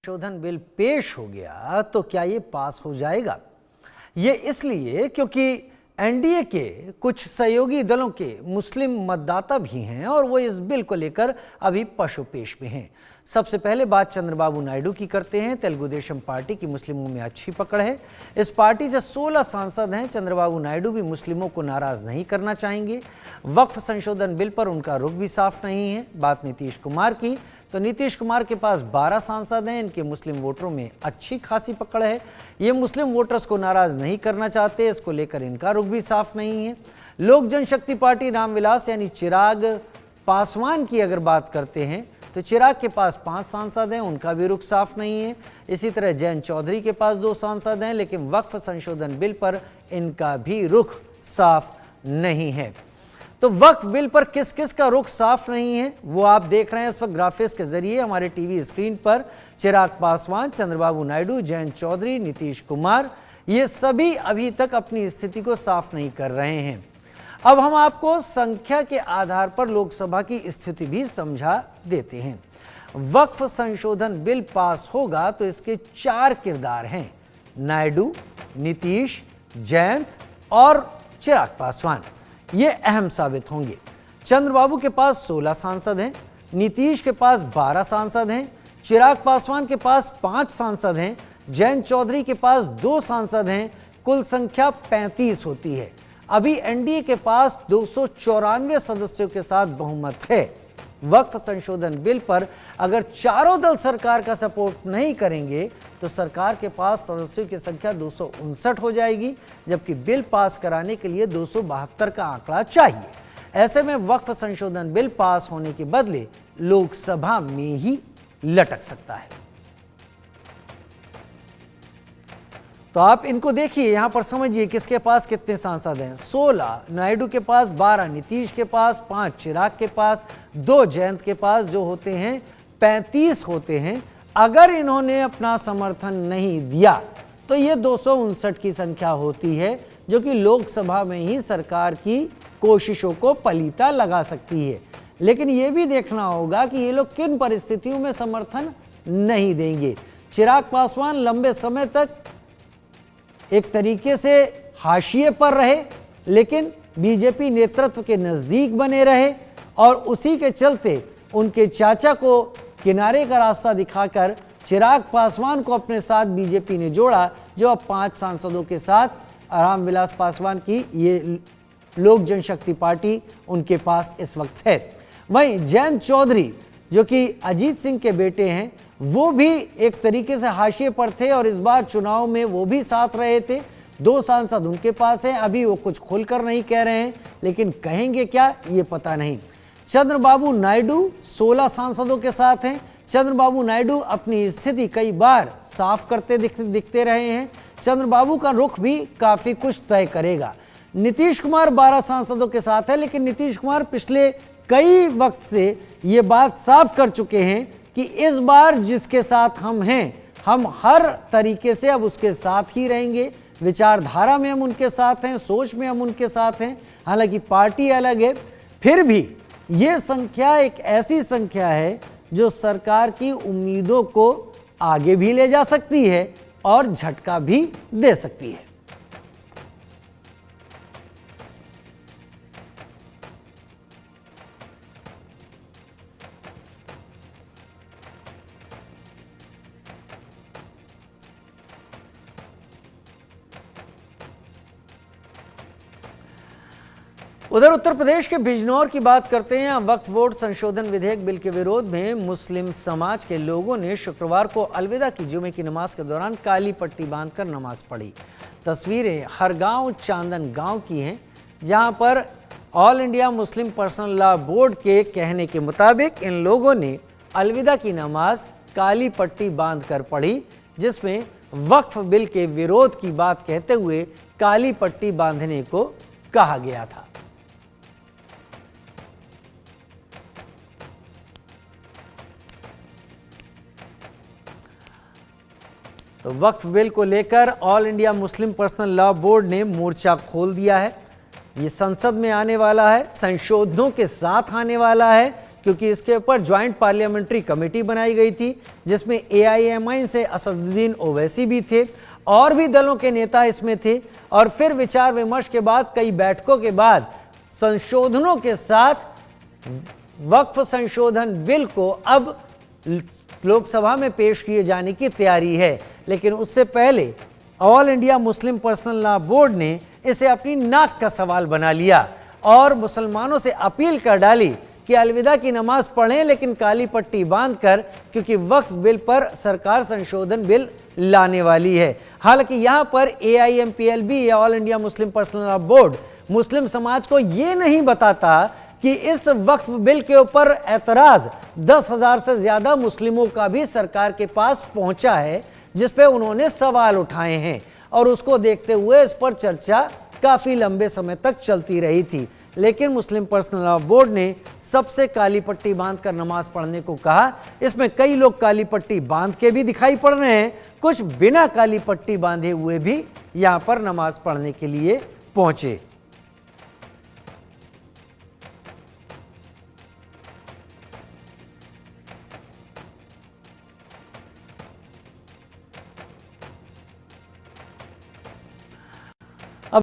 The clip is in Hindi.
संशोधन बिल पेश हो गया तो क्या ये पास हो जाएगा? ये इसलिए क्योंकि एनडीए के कुछ सहयोगी दलों के मुस्लिम मतदाता भी हैं और वो इस बिल को लेकर अभी पशुपेश में हैं। सबसे पहले बात चंद्रबाबू नायडू की करते हैं। तेलुगु देशम पार्टी की मुस्लिमों में अच्छी पकड़ है। इस पार्टी से 16 सांसद हैं। चंद्रबाबू नायडू भी मुस्लिमों को नाराज नहीं करना चाहेंगे। वक्फ संशोधन बिल पर उनका रुख भी साफ नहीं है। बात नीतीश कुमार की, तो नीतीश कुमार के पास 12 सांसद हैं। इनके मुस्लिम वोटरों में अच्छी खासी पकड़ है। ये मुस्लिम वोटर्स को नाराज नहीं करना चाहते, इसको लेकर इनका रुख भी साफ नहीं है। लोक जनशक्ति पार्टी रामविलास यानी चिराग पासवान की अगर बात करते हैं तो चिराग के पास 5 सांसद हैं, उनका भी रुख साफ नहीं है। इसी तरह जयंत चौधरी के पास 2 सांसद हैं, लेकिन वक्फ संशोधन बिल पर इनका भी रुख साफ नहीं है। तो वक्फ बिल पर किस किस का रुख साफ नहीं है वो आप देख रहे हैं इस वक्त ग्राफिक्स के जरिए हमारे टीवी स्क्रीन पर। चिराग पासवान, चंद्रबाबू नायडू, जयंत चौधरी, नीतीश कुमार, ये सभी अभी तक अपनी स्थिति को साफ नहीं कर रहे हैं। अब हम आपको संख्या के आधार पर लोकसभा की स्थिति भी समझा देते हैं। वक्फ संशोधन बिल पास होगा तो इसके 4 किरदार हैं, नायडू, नीतीश, जयंत और चिराग पासवान। ये अहम साबित होंगे। चंद्रबाबू के पास 16 सांसद हैं, नीतीश के पास 12 सांसद हैं, चिराग पासवान के पास 5 सांसद हैं, जयंत चौधरी के पास 2 सांसद हैं। कुल संख्या 35 होती है। अभी एनडीए के पास 294 सदस्यों के साथ बहुमत है। वक्फ संशोधन बिल पर अगर चारों दल सरकार का सपोर्ट नहीं करेंगे तो सरकार के पास सदस्यों की संख्या 259 हो जाएगी, जबकि बिल पास कराने के लिए 272 का आंकड़ा चाहिए। ऐसे में वक्फ संशोधन बिल पास होने के बदले लोकसभा में ही लटक सकता है। तो आप इनको देखिए, यहां पर समझिए किसके पास कितने सांसद हैं। 16 नायडू के पास, 12 नीतीश के पास, 5 चिराग के पास, 2 जयंत के पास, जो होते हैं 35 होते हैं। अगर इन्होंने अपना समर्थन नहीं दिया तो ये 259 की संख्या होती है, जो कि लोकसभा में ही सरकार की कोशिशों को पलीता लगा सकती है। लेकिन ये भी देखना होगा कि ये लोग किन परिस्थितियों में समर्थन नहीं देंगे। चिराग पासवान लंबे समय तक एक तरीके से हाशिए पर रहे, लेकिन बीजेपी नेतृत्व के नजदीक बने रहे और उसी के चलते उनके चाचा को किनारे का रास्ता दिखाकर चिराग पासवान को अपने साथ बीजेपी ने जोड़ा, जो अब 5 सांसदों के साथ रामविलास पासवान की ये लोक जनशक्ति पार्टी उनके पास इस वक्त है। वहीं जयंत चौधरी जो कि अजीत सिंह के बेटे हैं, वो भी एक तरीके से हाशिए पर थे और इस बार चुनाव में वो भी साथ रहे थे। 2 सांसद उनके पास हैं। अभी वो कुछ खोलकर नहीं कह रहे हैं, लेकिन कहेंगे क्या ये पता नहीं। चंद्रबाबू नायडू 16 सांसदों के साथ हैं। चंद्रबाबू नायडू अपनी स्थिति कई बार साफ करते दिखते रहे हैं। चंद्रबाबू का रुख भी काफी कुछ तय करेगा। नीतीश कुमार 12 सांसदों के साथ है, लेकिन नीतीश कुमार पिछले कई वक्त से ये बात साफ कर चुके हैं कि इस बार जिसके साथ हम हैं, हम हर तरीके से अब उसके साथ ही रहेंगे। विचारधारा में हम उनके साथ हैं, सोच में हम उनके साथ हैं। हालांकि पार्टी अलग है, फिर भी ये संख्या एक ऐसी संख्या है जो सरकार की उम्मीदों को आगे भी ले जा सकती है और झटका भी दे सकती है। उधर उत्तर प्रदेश के बिजनौर की बात करते हैं। वक्फ बोर्ड संशोधन विधेयक बिल के विरोध में मुस्लिम समाज के लोगों ने शुक्रवार को अलविदा की जुमे की नमाज के दौरान काली पट्टी बांधकर नमाज पढ़ी। तस्वीरें हरगांव चांदन गांव की हैं, जहां पर all India Muslim personal law board के कहने के मुताबिक इन लोगों ने अलविदा की नमाज काली पट्टी बांधकर पढ़ी, जिसमें वक्फ बिल के विरोध की बात कहते हुए काली पट्टी बांधने को कहा गया था। तो वक्फ बिल को लेकर all India Muslim personal law board ने मोर्चा खोल दिया है। ये संसद में आने वाला है, संशोधनों के साथ आने वाला है, क्योंकि इसके ऊपर ज्वाइंट पार्लियामेंट्री कमेटी बनाई गई थी जिसमें AIMI से असदुद्दीन ओवैसी भी थे और भी दलों के नेता इसमें थे। और फिर विचार विमर्श के बाद, कई बैठकों के बाद संशोधनों के साथ वक्फ संशोधन बिल को अब लोकसभा में पेश किए जाने की तैयारी है। लेकिन उससे पहले all India Muslim personal law board ने इसे अपनी नाक का सवाल बना लिया और मुसलमानों से अपील कर डाली कि अलविदा की नमाज पढ़ें लेकिन काली पट्टी बांधकर, क्योंकि वक्फ बिल पर सरकार संशोधन बिल लाने वाली है। हालांकि यहां पर AIMPLB या all India Muslim personal law board मुस्लिम समाज को यह नहीं बताता कि इस वक्फ बिल के ऊपर ऐतराज 10,000 से ज्यादा मुस्लिमों का भी सरकार के पास पहुंचा है, जिस पे उन्होंने सवाल उठाए हैं और उसको देखते हुए इस पर चर्चा काफी लंबे समय तक चलती रही थी। लेकिन मुस्लिम पर्सनल लॉ बोर्ड ने सबसे काली पट्टी बांधकर नमाज पढ़ने को कहा। इसमें कई लोग काली पट्टी बांध के भी दिखाई पड़ रहे हैं, कुछ बिना काली पट्टी बांधे हुए भी यहां पर नमाज पढ़ने के लिए पहुंचे।